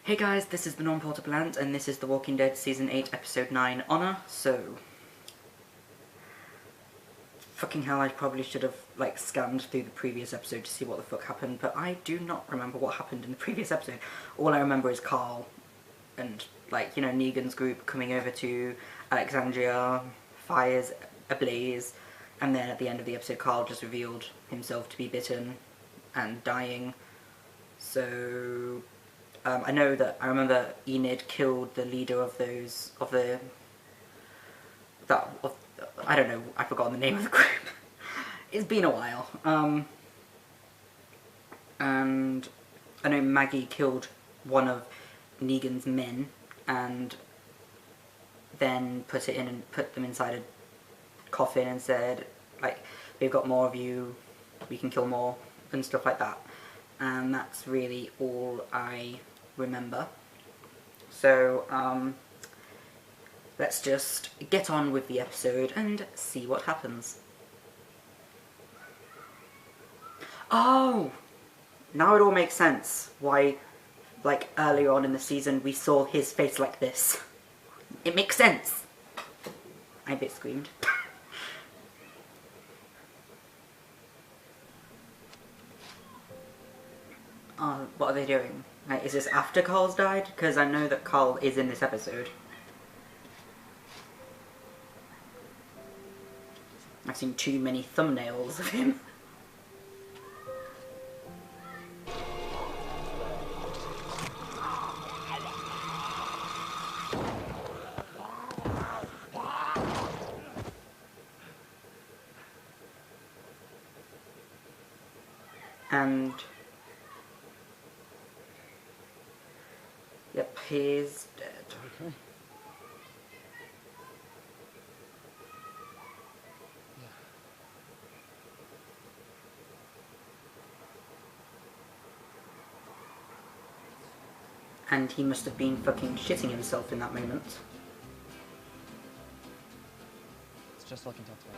Hey guys, this is the Non-Portable Ant, and this is The Walking Dead Season 8, Episode 9, Honor. So, fucking hell, I probably should have, scanned through the previous episode to see what the fuck happened, but I do not remember what happened in the previous episode. All I remember is Carl and, Negan's group coming over to Alexandria, fires ablaze, and then at the end of the episode, Carl just revealed himself to be bitten and dying. So I remember Enid killed the leader of I don't know, I've forgotten the name of the group. It's been a while. And I know Maggie killed one of Negan's men and then put them inside a coffin and said, we've got more of you, we can kill more, and stuff like that. And that's really all I remember. So, let's just get on with the episode and see what happens. Oh! Now it all makes sense why, earlier on in the season we saw his face like this. It makes sense! I a bit screamed. What are they doing? Is this after Carl's died? Because I know that Carl is in this episode. I've seen too many thumbnails of him. And yep, he's dead. Okay. And he must have been fucking shitting himself in that moment. It's just looking tough today.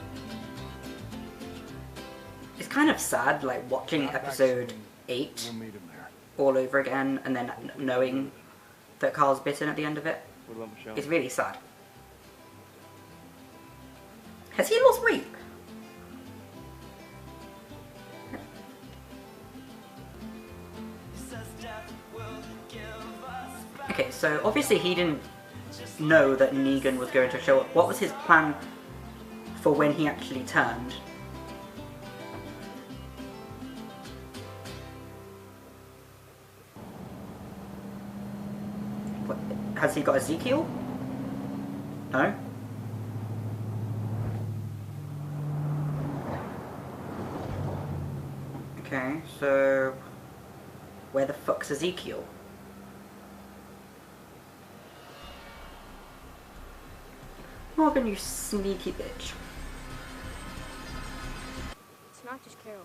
It's kind of sad, watching episode 8 We'll meet him there. all over again and then knowing that Carl's bitten at the end of it. What about Michelle? It's really sad. Has he lost weight? Okay, so obviously he didn't know that Negan was going to show up. What was his plan for when he actually turned? What, has he got Ezekiel? No? Okay, so where the fuck's Ezekiel? Morgan, you sneaky bitch. It's not just Carol.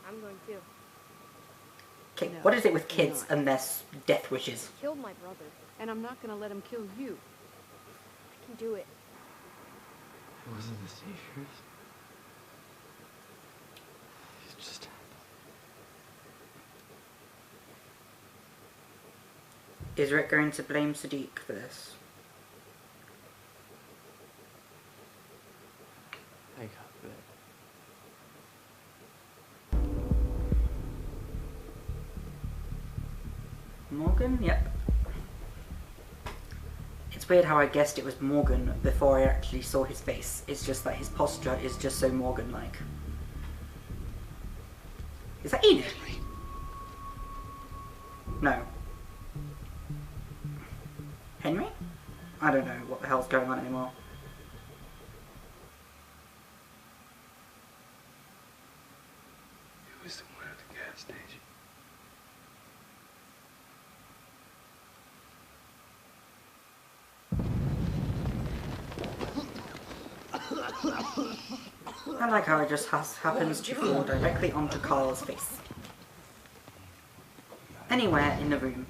I'm going too. Okay, No, what is it with you're kids not. and their death wishes? He killed my brother, And I'm not gonna let him kill you. I can do it. It wasn't the seizures. It just happened. Is Rick going to blame Sadiq for this? I got bit. Morgan? Yep. It's weird how I guessed it was Morgan before I actually saw his face. It's just that his posture is just so Morgan-like. Is that Enid? No. Henry? I don't know what the hell's going on anymore. It was the one at the gas station. I like how it just happens to fall directly onto Carl's face. Anywhere in the room.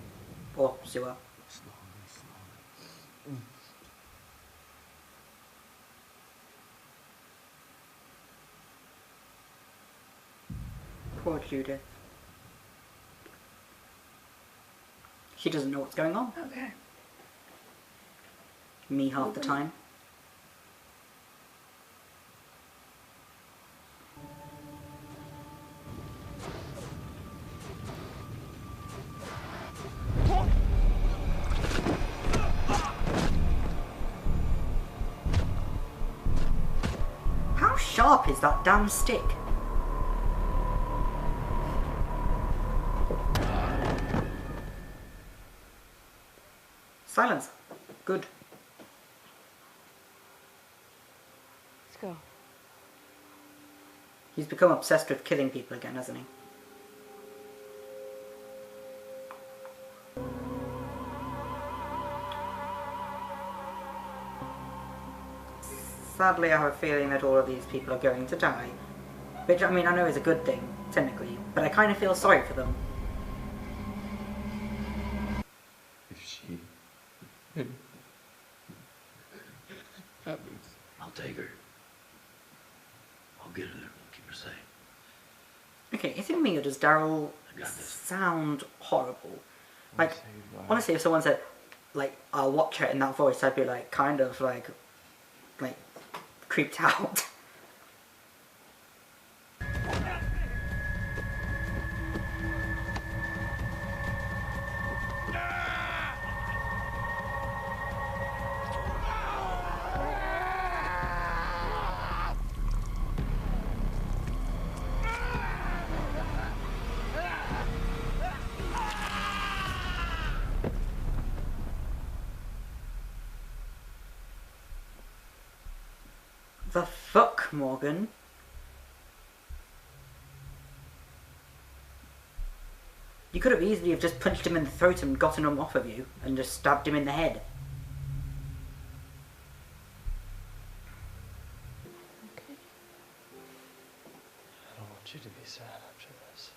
Or sewer. Slowly. Poor Judith. He doesn't know what's going on. Okay. Me half the time. How sharp is that damn stick? Silence. Good. Let's go. He's become obsessed with killing people again, hasn't he? Sadly, I have a feeling that all of these people are going to die. Which, I mean, I know is a good thing, technically, but I kind of feel sorry for them. If she happens, I'll take her. I'll get her there. We'll keep her safe. Okay, is it me or does Daryl I got this. sound horrible? Like, Say goodbye. honestly, if someone said, like, I'll watch it in that voice, I'd be like, kind of like creeped out. The fuck, Morgan? You could have easily have just punched him in the throat and gotten him off of you, and just stabbed him in the head. Okay. I don't want you to be sad after this.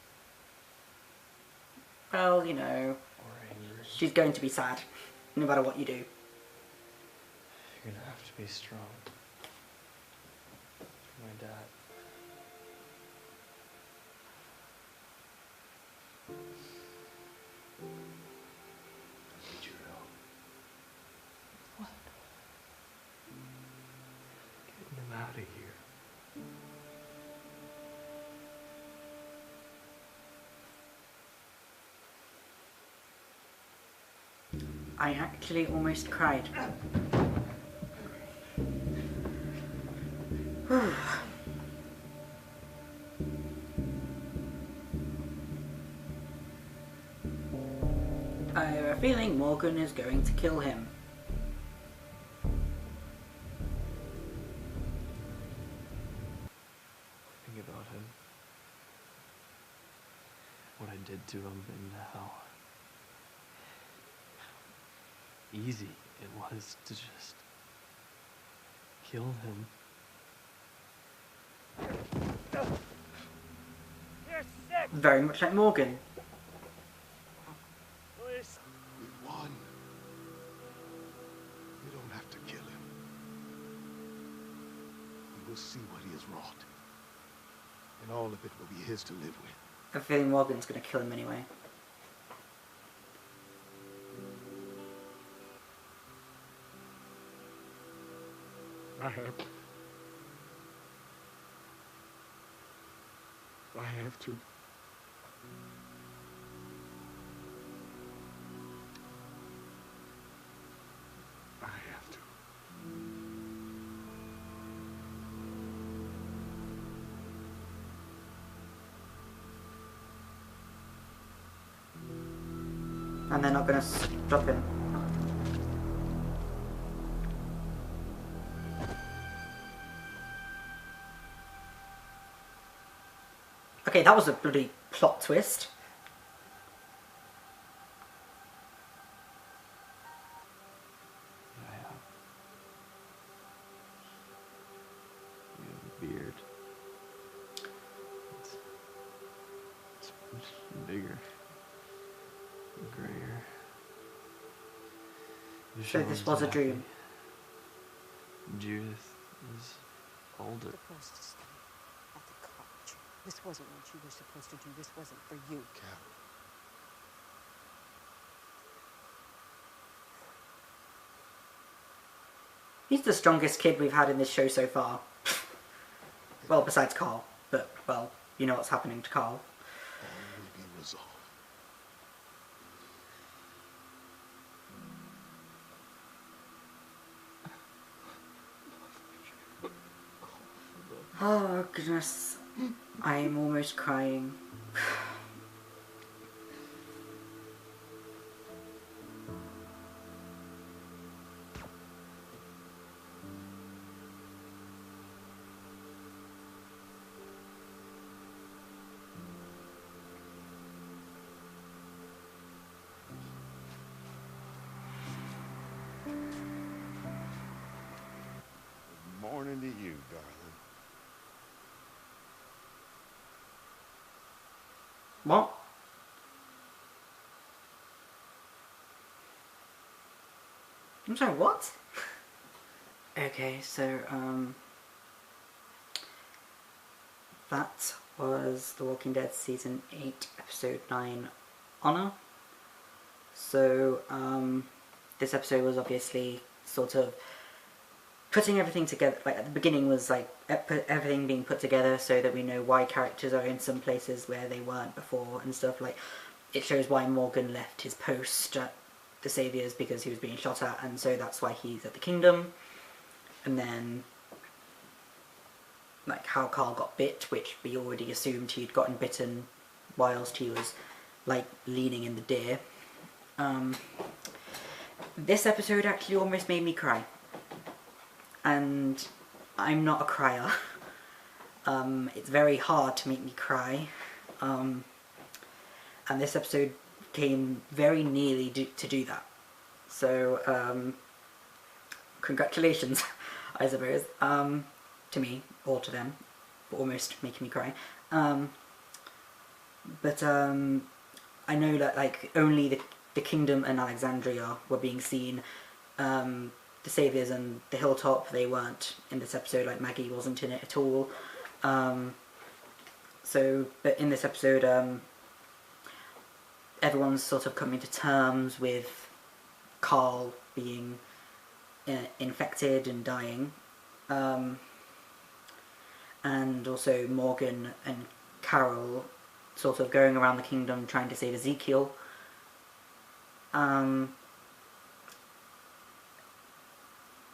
Well, you know, Or angry. she's going to be sad, no matter what you do. You're gonna have to be strong. For my dad. I need your help. What? Getting him out of here. I actually almost cried. I have a feeling Morgan is going to kill him. Think about him. What I did to him and how easy it was to just kill him. You're sick, Very much like Morgan. Louis. We won. You don't have to kill him. You will see what he has wrought. And all of it will be his to live with. I have a feeling Morgan's going to kill him anyway. I have to. I have to. And they're not going to stop him. Okay, that was a bloody plot twist. I you have a beard. It's bigger, grayer. So this was a dream. Judith is older. Supposed to stay at the cottage. This wasn't what you were supposed to do. This wasn't for you. Cap. He's the strongest kid we've had in this show so far. Well, besides Carl. But, well, you know what's happening to Carl. All will be resolved. Oh, goodness. I am almost crying. Good morning to you, darling. What? I'm sorry, what? Okay, so, that was The Walking Dead Season 8, Episode 9, Honor. So, this episode was obviously sort of putting everything together. Like, at the beginning was like everything being put together so that we know why characters are in some places where they weren't before and stuff. Like, it shows why Morgan left his post at the Saviors because he was being shot at, and so that's why he's at the Kingdom. And then, like, how Carl got bit, which we already assumed he'd gotten bitten whilst he was, like, leaning in the deer. This episode actually almost made me cry. And I'm not a crier. It's very hard to make me cry. And this episode came very nearly to do that. So, congratulations, I suppose, to me, or to them, for almost making me cry. But I know that, like, only the Kingdom and Alexandria were being seen. The Saviors and the Hilltop, they weren't in this episode. Like, Maggie wasn't in it at all. But in this episode, everyone's sort of coming to terms with Carl being infected and dying. And also Morgan and Carol sort of going around the kingdom trying to save Ezekiel.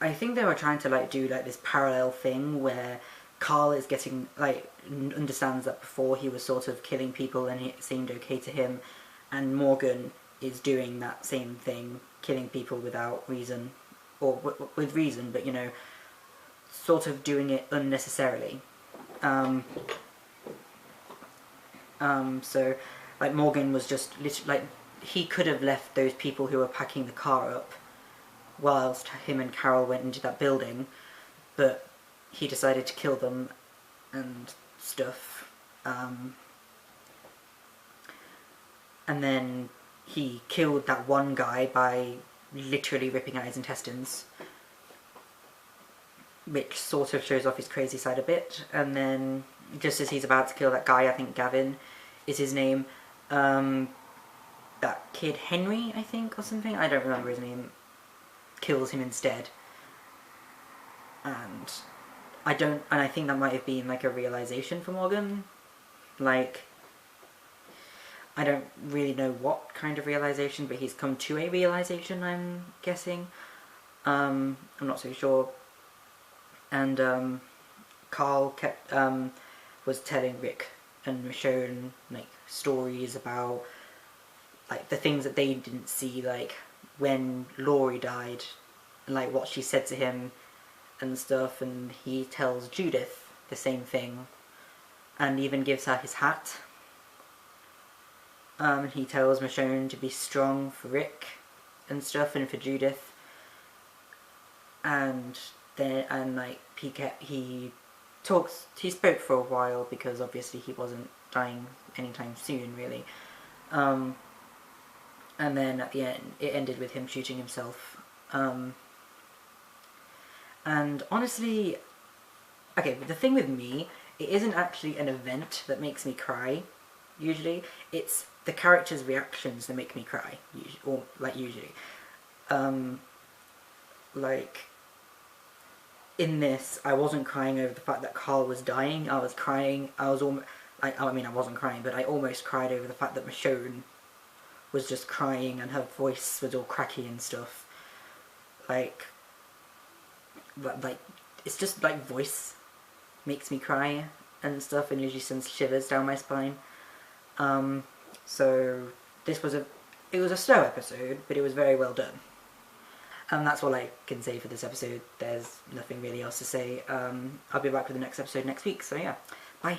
I think they were trying to, like, do, like, this parallel thing where Carl is getting, like, understands that before he was sort of killing people and it seemed okay to him, and Morgan is doing that same thing, killing people without reason, or with reason, but, you know, sort of doing it unnecessarily. So, like, Morgan was just literally, like, he could have left those people who were packing the car up whilst him and Carol went into that building, but he decided to kill them and stuff. And then he killed that one guy by literally ripping out his intestines, which sort of shows off his crazy side a bit. And then, just as he's about to kill that guy, I think Gavin is his name, that kid Henry, I think, or something, I don't remember his name, kills him instead. And I think that might have been, like, a realization for Morgan. Like, I don't really know what kind of realization, but he's come to a realization, I'm guessing. I'm not so sure. And Carl was telling Rick and Michonne, like, stories about, like, the things that they didn't see, like when Laurie died, and, like, what she said to him and stuff. And he tells Judith the same thing, and even gives her his hat. He tells Michonne to be strong for Rick and stuff, and for Judith. And then, like, he spoke for a while, because obviously he wasn't dying anytime soon, really. And then at the end, it ended with him shooting himself. And honestly, okay, but the thing with me, it isn't actually an event that makes me cry, usually. It's the characters' reactions that make me cry, usually. Like, in this, I wasn't crying over the fact that Carl was dying. I was crying. I wasn't crying, but I almost cried over the fact that Michonne was just crying and her voice was all cracky and stuff. Like, it's just like voice makes me cry and stuff, and usually sends shivers down my spine. So this was it was a slow episode, but it was very well done. And that's all I can say for this episode. There's nothing really else to say. I'll be back with the next episode next week, so yeah, bye.